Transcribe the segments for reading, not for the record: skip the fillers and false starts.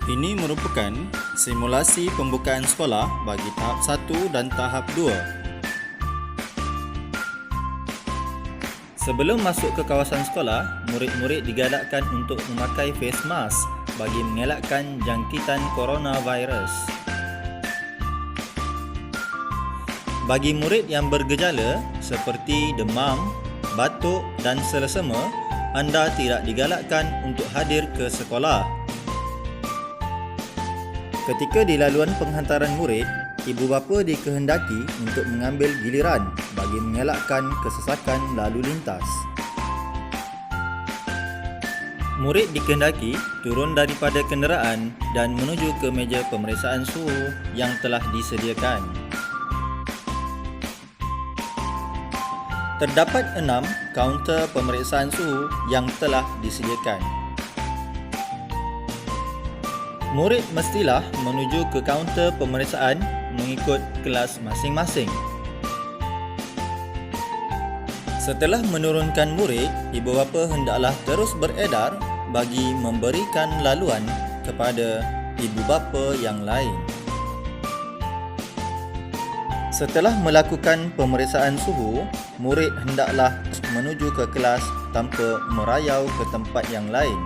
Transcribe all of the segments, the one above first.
Ini merupakan simulasi pembukaan sekolah bagi tahap 1 dan tahap 2. Sebelum masuk ke kawasan sekolah, murid-murid digalakkan untuk memakai face mask bagi mengelakkan jangkitan coronavirus. Bagi murid yang bergejala seperti demam, batuk dan selesema, anda tidak digalakkan untuk hadir ke sekolah. Ketika di laluan penghantaran murid, ibu bapa dikehendaki untuk mengambil giliran bagi mengelakkan kesesakan lalu lintas. Murid dikehendaki turun daripada kenderaan dan menuju ke meja pemeriksaan suhu yang telah disediakan. Terdapat 6 kaunter pemeriksaan suhu yang telah disediakan. Murid mestilah menuju ke kaunter pemeriksaan mengikut kelas masing-masing. Setelah menurunkan murid, ibu bapa hendaklah terus beredar bagi memberikan laluan kepada ibu bapa yang lain. Setelah melakukan pemeriksaan suhu, murid hendaklah menuju ke kelas tanpa merayau ke tempat yang lain.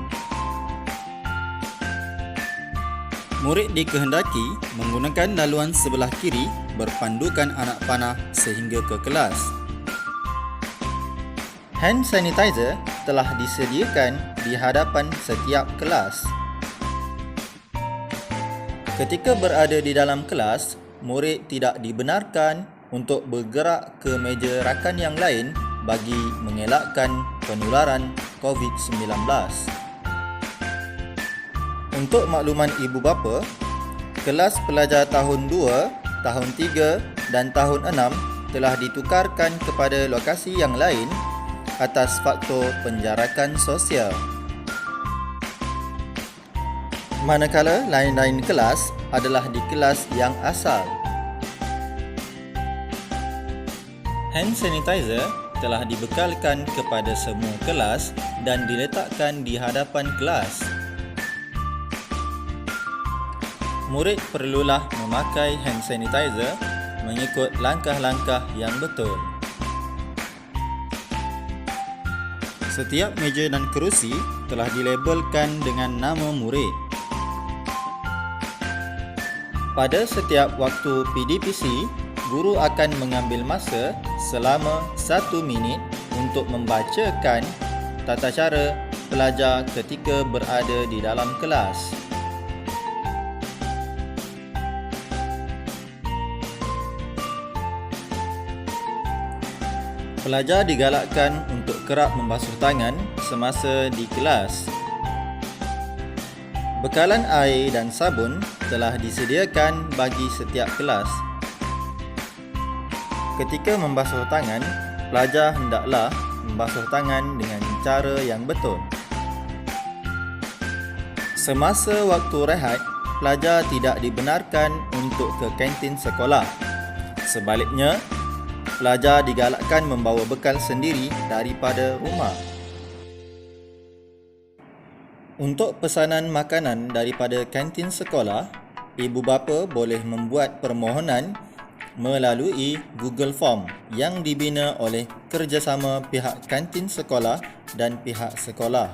Murid dikehendaki menggunakan laluan sebelah kiri berpandukan anak panah sehingga ke kelas. Hand sanitizer telah disediakan di hadapan setiap kelas. Ketika berada di dalam kelas, murid tidak dibenarkan untuk bergerak ke meja rakan yang lain bagi mengelakkan penularan COVID-19. Untuk makluman ibu bapa, kelas pelajar tahun 2, tahun 3 dan tahun 6 telah ditukarkan kepada lokasi yang lain atas faktor penjarakan sosial. Manakala lain-lain kelas adalah di kelas yang asal. Hand sanitizer telah dibekalkan kepada semua kelas dan diletakkan di hadapan kelas. Murid perlulah memakai hand sanitizer mengikut langkah-langkah yang betul. Setiap meja dan kerusi telah dilabelkan dengan nama murid. Pada setiap waktu PDPC, guru akan mengambil masa selama 1 minit untuk membacakan tata cara pelajar ketika berada di dalam kelas. Pelajar digalakkan untuk kerap membasuh tangan semasa di kelas. Bekalan air dan sabun telah disediakan bagi setiap kelas. Ketika membasuh tangan, pelajar hendaklah membasuh tangan dengan cara yang betul. Semasa waktu rehat, pelajar tidak dibenarkan untuk ke kantin sekolah. Sebaliknya, pelajar digalakkan membawa bekal sendiri daripada rumah. Untuk pesanan makanan daripada kantin sekolah, ibu bapa boleh membuat permohonan melalui Google Form yang dibina oleh kerjasama pihak kantin sekolah dan pihak sekolah.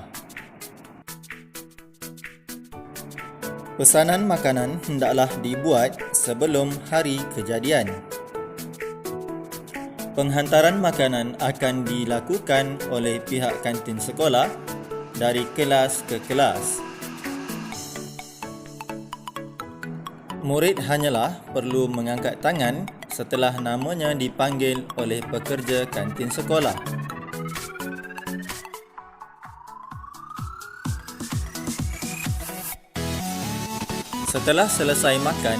Pesanan makanan hendaklah dibuat sebelum hari kejadian. Penghantaran makanan akan dilakukan oleh pihak kantin sekolah dari kelas ke kelas. Murid hanyalah perlu mengangkat tangan setelah namanya dipanggil oleh pekerja kantin sekolah. Setelah selesai makan,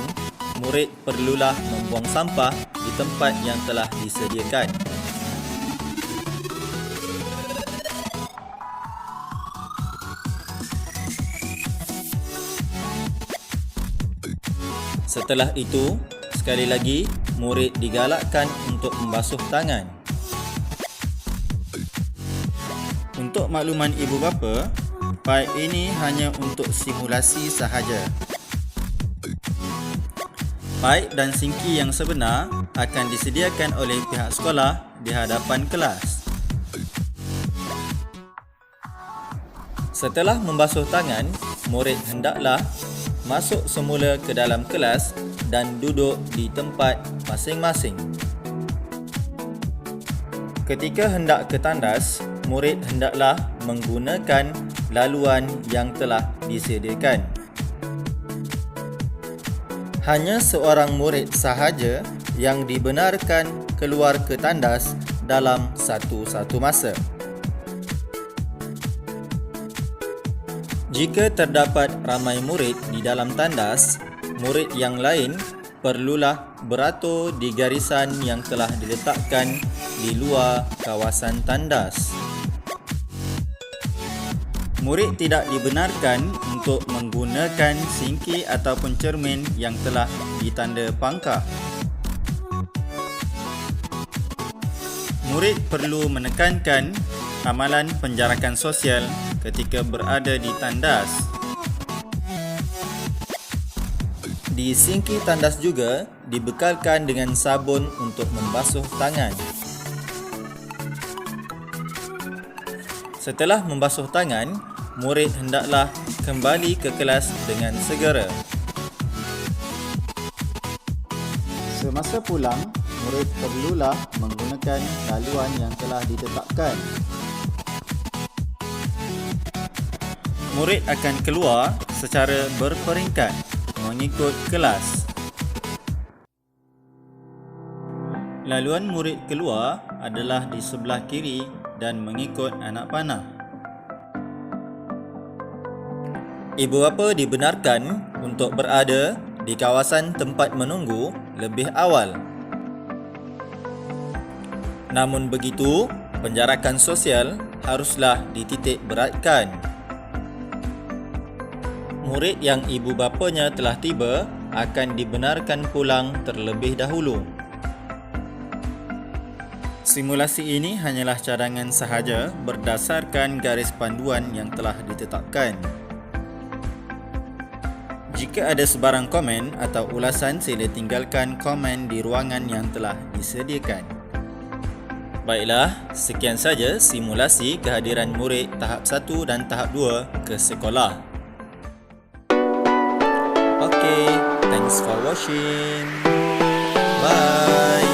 murid perlulah membuang sampah di tempat yang telah disediakan. Setelah itu, sekali lagi, murid digalakkan untuk membasuh tangan. Untuk makluman ibu bapa, Baik, ini hanya untuk simulasi sahaja. Baik dan singki yang sebenar akan disediakan oleh pihak sekolah di hadapan kelas. Setelah membasuh tangan, murid hendaklah masuk semula ke dalam kelas dan duduk di tempat masing-masing. Ketika hendak ke tandas, murid hendaklah menggunakan laluan yang telah disediakan. Hanya seorang murid sahaja yang dibenarkan keluar ke tandas dalam satu-satu masa. Jika terdapat ramai murid di dalam tandas, murid yang lain perlulah beratur di garisan yang telah diletakkan di luar kawasan tandas. Murid tidak dibenarkan untuk menggunakan singki ataupun cermin yang telah ditanda pangkah. Murid perlu menekankan amalan penjarakan sosial ketika berada di tandas. Di singki tandas juga dibekalkan dengan sabun untuk membasuh tangan. Setelah membasuh tangan, murid hendaklah kembali ke kelas dengan segera. Semasa pulang, murid perlulah menggunakan laluan yang telah ditetapkan. Murid akan keluar secara berperingkat mengikut kelas. Laluan murid keluar adalah di sebelah kiri dan mengikut anak panah. Ibu bapa dibenarkan untuk berada di kawasan tempat menunggu lebih awal. Namun begitu, penjarakan sosial haruslah dititik beratkan. Murid yang ibu bapanya telah tiba akan dibenarkan pulang terlebih dahulu. Simulasi ini hanyalah cadangan sahaja berdasarkan garis panduan yang telah ditetapkan. Jika ada sebarang komen atau ulasan, sila tinggalkan komen di ruangan yang telah disediakan. Baiklah, sekian saja simulasi kehadiran murid tahap 1 dan tahap 2 ke sekolah. Okay, thanks for watching. Bye.